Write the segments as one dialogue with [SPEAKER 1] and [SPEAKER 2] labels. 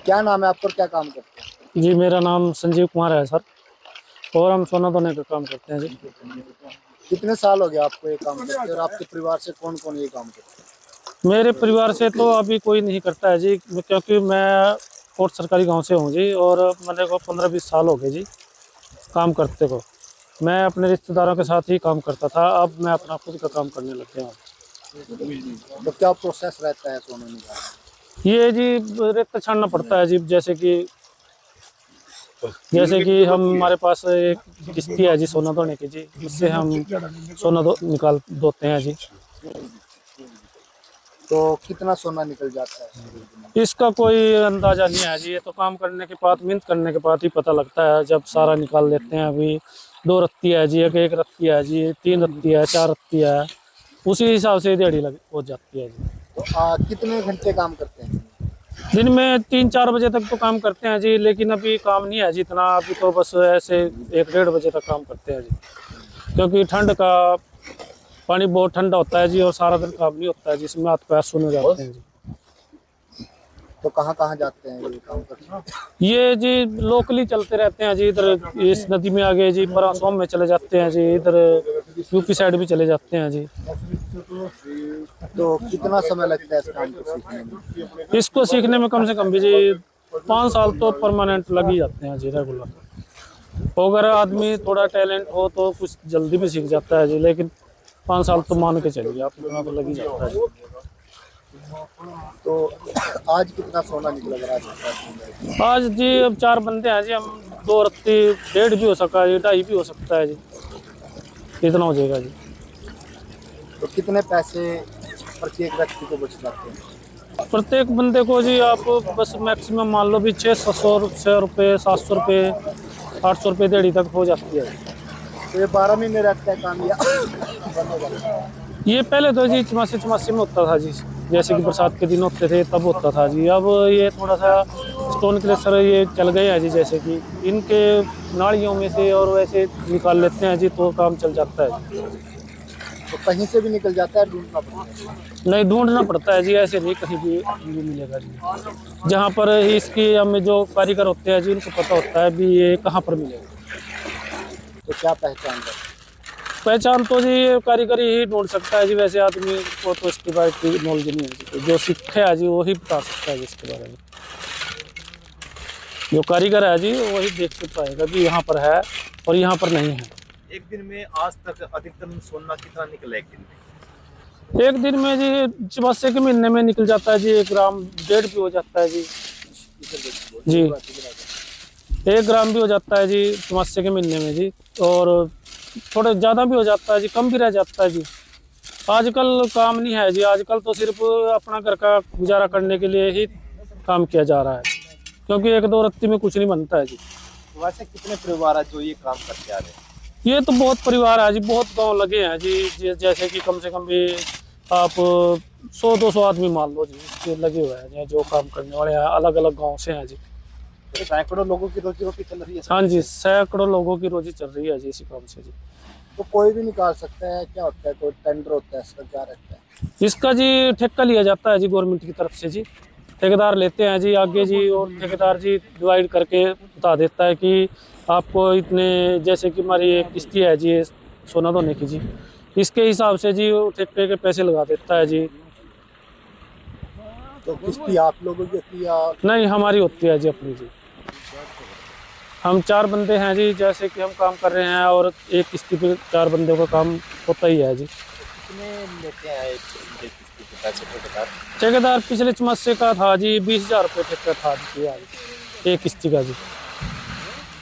[SPEAKER 1] क्या नाम है आपका और क्या काम करते हैं?
[SPEAKER 2] जी, मेरा नाम संजीव कुमार है सर। और हम सोना दोने का काम करते हैं जी।
[SPEAKER 1] कितने साल हो गए आपको ये काम करते हैं और आपके परिवार से कौन कौन ये काम करते
[SPEAKER 2] मेरे परिवार से तो अभी कोई नहीं करता है जी, क्योंकि मैं कोट सरकारी गांव से हूँ जी। और मेरे को 15-20 साल हो गए जी काम करते को। मैं अपने रिश्तेदारों के साथ ही काम करता था, अब मैं अपना खुद का काम करने लग गया हूँ।
[SPEAKER 1] हैं? तो क्या प्रोसेस रहता है सोना निकालने
[SPEAKER 2] ये जी रेत छानना पड़ता है जी। जैसे कि हमारे पास एक किश्ती है जी सोना धोने की जी, उससे हम सोना निकाल धोते हैं जी।
[SPEAKER 1] में? तो कितना सोना निकल जाता है?
[SPEAKER 2] इसका कोई अंदाजा नहीं है जी, ये तो काम करने के बाद, मेहनत करने के बाद ही पता लगता है। जब सारा निकाल लेते हैं, अभी 2 रत्ती है जी, एक रत्ती है जी, 3 रत्ती है, 4 रत्ती है, उसी हिसाब से दिहाड़ी लग हो जाती है जी।
[SPEAKER 1] तो कितने घंटे काम करते हैं?
[SPEAKER 2] दिन में 3-4 बजे तक तो काम करते हैं जी, लेकिन अभी काम नहीं है जी इतना। अभी तो बस ऐसे 1-1:30 बजे तक काम करते हैं जी, क्योंकि ठंड का पानी बहुत ठंडा होता है जी और सारा दिन काम नहीं होता है जी, इसमें हाथ पैर सूने जाते हैं जी।
[SPEAKER 1] तो कहाँ कहाँ जाते हैं ये काम करने?
[SPEAKER 2] ये जी लोकली चलते रहते हैं जी, इधर इस नदी में आगे जी परासोम में चले जाते हैं जी, इधर यूपी साइड भी चले जाते हैं जी।
[SPEAKER 1] तो कितना समय लगता है इस काम को सीखने में?
[SPEAKER 2] इसको सीखने में कम से कम भी जी 5 साल तो परमानेंट लग ही जाते हैं जी, रेगुलर। अगर आदमी थोड़ा टैलेंट हो तो कुछ जल्दी भी सीख जाता है जी, लेकिन 5 साल तो मान के चलिए आप, इतना तो लग ही जाता है।
[SPEAKER 1] तो आज कितना सोना निकल रहा है?
[SPEAKER 2] आज जी अब 4 बंदे हैं जी, हम 2 रत्ती 1.5 भी हो सकता है जी, 2.5 भी हो सकता है जी, इतना हो जाएगा जी।
[SPEAKER 1] तो कितने पैसे प्रत्येक व्यक्ति को बच जाते हैं?
[SPEAKER 2] प्रत्येक बंदे को जी आप बस मैक्सिमम मान लो भी 600 रुपये, 700 रुपये, 800 रुपये दिहाड़ी तक हो जाती है।
[SPEAKER 1] तो ये 12 महीने रहता है काम या बंद हो जाता है?
[SPEAKER 2] ये पहले तो जी चमासी में होता था जी, जैसे कि बरसात के दिन होते थे तब होता था जी। अब ये थोड़ा सा स्टोन क्रशर ये चल गए हैं जी, जैसे कि इनके नालियों में से और वैसे निकाल लेते हैं जी, तो काम चल जाता है।
[SPEAKER 1] तो कहीं से भी निकल जाता है, ढूंढना पड़ता है?
[SPEAKER 2] नहीं, ढूंढना पड़ता है जी, ऐसे नहीं कहीं भी मिलेगा जी। जहाँ पर इसकी हमें जो कारीगर होते हैं जी, उनको पता होता है भी ये कहाँ पर मिलेगा।
[SPEAKER 1] तो क्या पहचान है?
[SPEAKER 2] पहचान तो जी ये कारीगरी ही ढूंढ सकता है जी, वैसे आदमी को तो इसके बारे में नॉलेज नहीं है जी। जो सीखा है जी वही बता सकता है जी इसके बारे में। जो कारीगर है जी वही देख के पाएगा कि यहाँ पर है और यहाँ पर नहीं है।
[SPEAKER 3] एक दिन में आज तक अधिकतम सोना कितना निकला एक दिन में?
[SPEAKER 2] एक दिन में जी चमासे के महीने में निकल जाता है जी 1 ग्राम 1.5 भी हो जाता है जी। जी 1 ग्राम भी हो जाता है जी चमासे के महीने में जी, और थोड़ा ज़्यादा भी हो जाता है जी, कम भी रह जाता है जी। आजकल काम नहीं है जी, आजकल तो सिर्फ अपना घर का गुजारा करने के लिए ही काम किया जा रहा है, क्योंकि 1-2 रत्ती में कुछ नहीं बनता है जी।
[SPEAKER 3] वैसे कितने परिवार है जो ये काम करते आ रहे हैं?
[SPEAKER 2] ये तो बहुत परिवार है जी, बहुत गांव लगे हैं जी। जैसे कि कम से कम भी आप 100-200 आदमी मान लो जी, इसके लगे हुए हैं जो काम करने वाले हैं, अलग अलग गांव से हैं जी।
[SPEAKER 3] तो सैकड़ों लोगों की रोजी रोटी चल रही है?
[SPEAKER 2] हाँ जी, सैकड़ों लोगों की रोजी चल रही है जी इसी काम से जी।
[SPEAKER 1] तो कोई भी निकाल सकता है? क्या होता है, कोई टेंडर होता है, इसका क्या रहता है?
[SPEAKER 2] इसका जी ठेका लिया जाता है जी गवर्नमेंट की तरफ से जी। ठेकेदार लेते हैं जी आगे जी, और ठेकेदार जी डिवाइड करके बता देता है कि आपको इतने, जैसे कि हमारी एक किस्ती है जी सोना धोने की जी, इसके हिसाब से जी वो ठेके के पैसे लगा देता है जी।
[SPEAKER 1] तो किस्ती आप लोगों की होती है या?
[SPEAKER 2] नहीं, हमारी होती है जी अपनी जी। हम 4 बंदे हैं जी, जैसे कि हम काम कर रहे हैं, और एक किस्ती पे 4 बंदों का काम होता ही है जी।
[SPEAKER 3] कितने लेते हैं एक किस्ती के पैसे ठेकेदार?
[SPEAKER 2] ठेकेदार पिछले चमासे का था जी 20,000 रुपये ठेका था जी एक किस्ती का जी।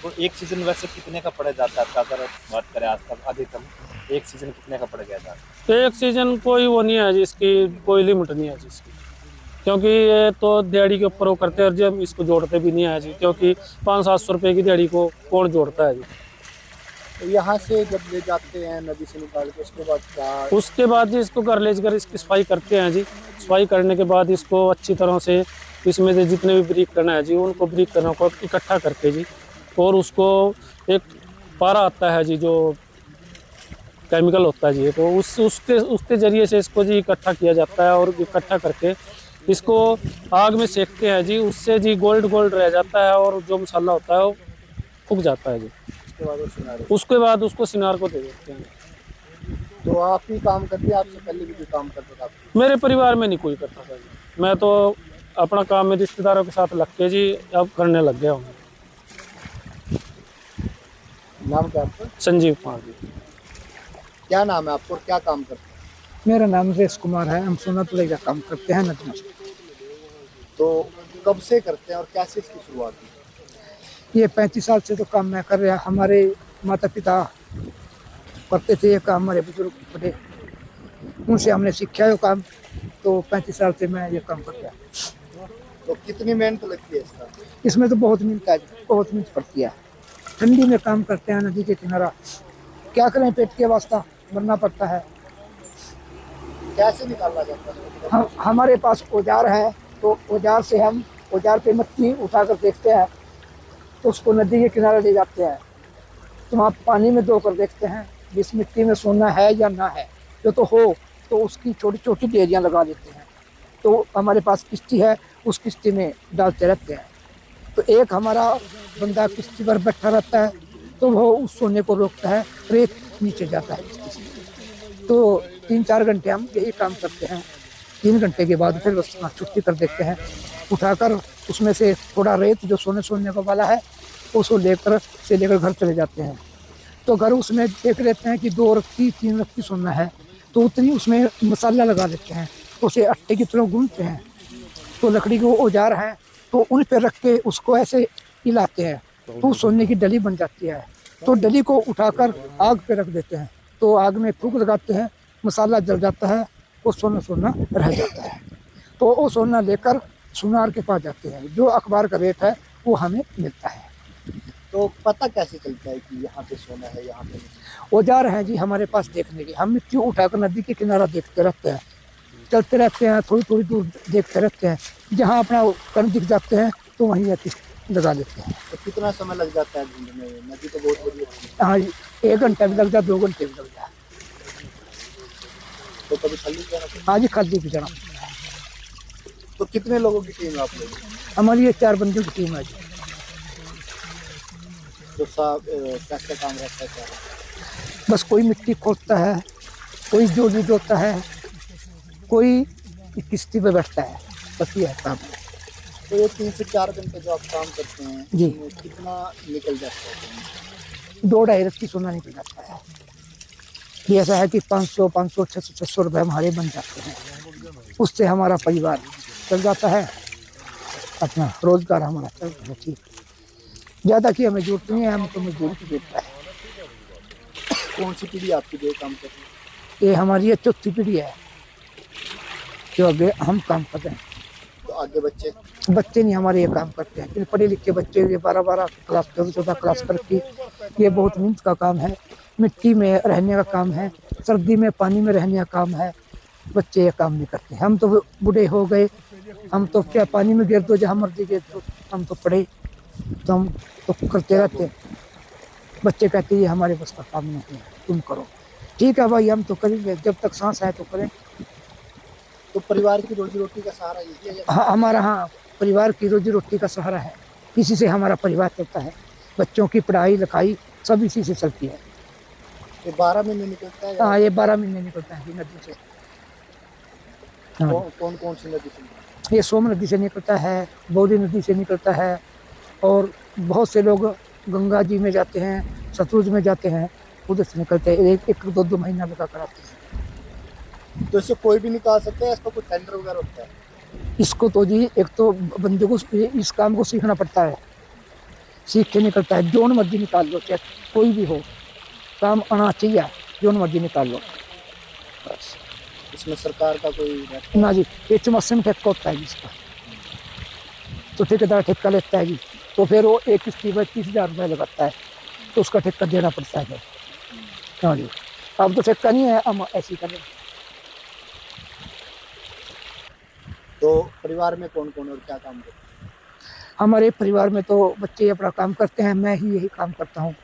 [SPEAKER 3] तो एक सीजन वैसे कितने का पड़ जाता है अगर बात करें आज तक अधिकतम एक सीजन कितने का पड़ गया था?
[SPEAKER 2] तो एक सीजन कोई वो नहीं है जी, इसकी कोई लिमिट नहीं है जी इसकी, क्योंकि ये तो दिहाड़ी के ऊपर वो करते हैं और जब इसको जोड़ते भी नहीं है जी, क्योंकि 500-700 रुपये की दिहाड़ी को कौन जोड़ता है जी।
[SPEAKER 1] तो यहाँ से जब ले जाते हैं नदी से निकाल के, उसके बाद क्या?
[SPEAKER 2] उसके बाद जी इसको घर ले जाकर इसकी सफाई करते हैं जी। सफाई करने के बाद इसको अच्छी तरह से, इसमें से जितने भी ब्रीक करना है जी उनको ब्रीक करना को इकट्ठा करके जी, और उसको एक पारा आता है जी जो केमिकल होता है जी, तो उसके जरिए से इसको जी इकट्ठा किया जाता है, और इकट्ठा करके इसको आग में सेकते हैं जी, उससे जी गोल्ड गोल्ड रह जाता है और जो मसाला होता है वो फूक जाता है जी।
[SPEAKER 1] उसके बाद वो सिनारे।
[SPEAKER 2] उसके बाद उसको सिनार को दे देते हैं।
[SPEAKER 1] तो आप ही काम करते हैं, आपसे पहले भी कोई काम करता था आपको?
[SPEAKER 2] मेरे परिवार में नहीं कोई करता था जी, मैं तो अपना काम में रिश्तेदारों के साथ लग के जी अब करने लग गया हूँ।
[SPEAKER 1] नाम क्या आपका?
[SPEAKER 2] संजीव कुमार जी।
[SPEAKER 1] क्या नाम है आपको और क्या काम करते हैं?
[SPEAKER 4] मेरा नाम रेश कुमार है। हम सोना तुलाई का काम करते हैं नदी में।
[SPEAKER 1] तो कब से करते हैं और कैसे इसकी शुरुआत हुई?
[SPEAKER 4] ये 35 साल से तो काम मैं कर रहा। हमारे माता पिता करते थे ये काम, हमारे बुजुर्ग बड़े, उनसे हमने सीखा है वो काम। तो 35 साल से मैं ये काम करता हूँ।
[SPEAKER 1] तो कितनी मेहनत लगती है इसका?
[SPEAKER 4] इसमें तो बहुत मिलता है, बहुत मेहनत पड़ती है। ठंडी में काम करते हैं नदी के किनारा, क्या करें, पेट के वास्ता मरना पड़ता है।
[SPEAKER 1] कैसे निकाला जाता है?
[SPEAKER 4] हमारे पास औजार है, तो औजार से हम औजार पे मट्टी उठाकर देखते हैं, तो उसको नदी के किनारे ले जाते हैं। तो वहाँ पानी में धोकर देखते हैं जिस मिट्टी में सोना है या ना है। जो तो हो तो उसकी छोटी छोटी ढेरियाँ लगा देते हैं। तो हमारे पास किश्ती है, उस किश्ती में डालते रहते हैं। तो एक हमारा बंदा किश्ती पर बैठा रहता है, तो वो उस सोने को रोकता है, रेत नीचे जाता है किश्ती से। तो 3-4 घंटे हम यही काम करते हैं। 3 घंटे के बाद फिर बस छुट्टी कर देते हैं, उठाकर उसमें से थोड़ा रेत जो सोने को वाला है उसको लेकर घर चले जाते हैं। तो घर उसमें देख लेते हैं कि 2 रत्ती 3 रत्ती सोना है, तो उतनी उसमें मसाला लगा देते हैं, उसे आटे की तरह गूंथते हैं। तो लकड़ी के औजार हैं, तो उन पर रख के उसको ऐसे हिलाते हैं, तो सोने की डली बन जाती है। तो डली को उठाकर आग पे रख देते हैं, तो आग में फूंक लगाते हैं, मसाला जल जाता है, वो सोना रह जाता है। तो वो सोना लेकर सुनार के पास जाते हैं, जो अखबार का रेट है वो हमें मिलता है।
[SPEAKER 1] तो पता कैसे चलता है कि यहाँ पे सोना है, यहाँ पे नहीं?
[SPEAKER 4] औजार हैं जी हमारे पास देखने के। हम मिट्टी उठाकर नदी के किनारा देखते रहते हैं, चलते रहते हैं, थोड़ी थोड़ी दूर देखते रहते हैं। जहाँ अपना कण दिख जाते हैं तो वहीं लगा लेते हैं।
[SPEAKER 1] तो कितना समय लग जाता है ढूंढने में? नदी तो बहुत बड़ी होती है।
[SPEAKER 4] हाँ जी, 1 घंटा भी लग जाए, 2 घंटे भी लग जाए।
[SPEAKER 1] तो कभी खाली जाना पड़ता
[SPEAKER 4] हाँ जी, खाली भी जाना।
[SPEAKER 1] है। तो कितने लोगों की टीम है आप लोग?
[SPEAKER 4] हमारी ये 4 बंदियों की टीम है जी।
[SPEAKER 1] तो साहब कैसे काम रहता है क्या?
[SPEAKER 4] बस कोई मिट्टी खोदता है, कोई जोड़ी जोड़ता है, कोई किश्ती पे बैठता है, बस ये है काम।
[SPEAKER 1] तो ये 3 से 4 घंटे जो आप काम करते हैं
[SPEAKER 4] जी।
[SPEAKER 1] इसमें कितना निकल जाता है?
[SPEAKER 4] 2-2.5 रत्ती सोना निकल जाता है। ये ऐसा है कि 500, 600 रुपये हमारे बन जाते हैं। उससे हमारा परिवार चल जाता है, अपना रोजगार हमारा चल रहा है। ठीक, ज़्यादा की हमें जरूरत नहीं है, हम तो मजदूर की जरूरत है।
[SPEAKER 1] कौन सी पीढ़ी आपकी जो काम कर रही है?
[SPEAKER 4] ये हमारी ये 4थी पीढ़ी है जो आगे हम काम कर रहे हैं।
[SPEAKER 1] तो आगे बच्चे?
[SPEAKER 4] बच्चे नहीं हमारे ये काम करते हैं, पढ़े लिखे बच्चे, ये 12 क्लास 14 क्लास करके। ये बहुत मेहनत का काम है, मिट्टी में रहने का काम है, सर्दी में पानी में रहने का काम है। बच्चे ये काम नहीं करते। हम तो बूढ़े हो गए, हम तो क्या पानी में गिर दो, जहाँ मर्जी गिर दो, हम तो पढ़े, तो हम तो करते रहते हैं। बच्चे कहते हैं ये हमारे बस का काम नहीं है, तुम करो। ठीक है भाई, हम तो करेंगे, जब तक सांस है तो करें।
[SPEAKER 1] तो परिवार की रोजी रोटी का सहारा यही है?
[SPEAKER 4] हाँ, हमारा हाँ परिवार की रोजी रोटी का सहारा है। इसी से हमारा परिवार चलता है। बच्चों की पढ़ाई लिखाई सब इसी से चलती है।
[SPEAKER 1] तो 12 महीने निकलता है?
[SPEAKER 4] हाँ, ये 12 महीने निकलता है नदी से। हाँ,
[SPEAKER 1] कौन कौन सी नदी से?
[SPEAKER 4] ये सोम नदी से निकलता है, बौली नदी से निकलता है, और बहुत से लोग गंगा जी में जाते हैं, सतलुज में जाते हैं, उधर से निकलते हैं। 1-2 महीना लगा कर आते हैं।
[SPEAKER 1] तो इससे कोई भी निकाल सकता है? इसका कोई टेंडर वगैरह होता है?
[SPEAKER 4] इसको तो जी एक तो बंदे को इस काम को सीखना पड़ता है, सीख के निकलता है। जोन मर्जी निकाल लो, चाहे कोई भी हो, काम आना चाहिए, जोन मर्जी निकाल लो बस।
[SPEAKER 1] इसमें सरकार का कोई रहता है?
[SPEAKER 4] ना जी, ये चमस्से में ठेका होता है जी इसका, तो ठेकेदार ठेका लेता है जी। तो फिर वो एक किश्ती पर 30,000 रुपये लगाता है, तो उसका ठेका देना पड़ता है फिर। हाँ जी, अब तो ठेका नहीं है, हम ऐसे ही करें।
[SPEAKER 1] तो परिवार में कौन कौन और क्या काम करते हैं?
[SPEAKER 4] हमारे परिवार में तो बच्चे अपना काम करते हैं, मैं ही यही काम करता हूँ।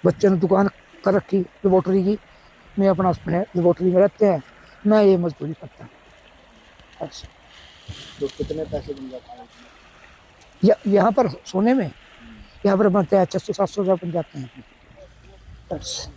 [SPEAKER 4] बच्चे ने दुकान कर रखी लेबोरेटरी की, मैं अपना उसमें लेबोरेटरी में रहते हैं, मैं ये मजदूरी करता हूँ बस।
[SPEAKER 1] तो कितने पैसे बन जाते हैं?
[SPEAKER 4] यहाँ पर सोने में यहाँ पर बनते हैं 600-700 हज़ार बन जाते हैं बस।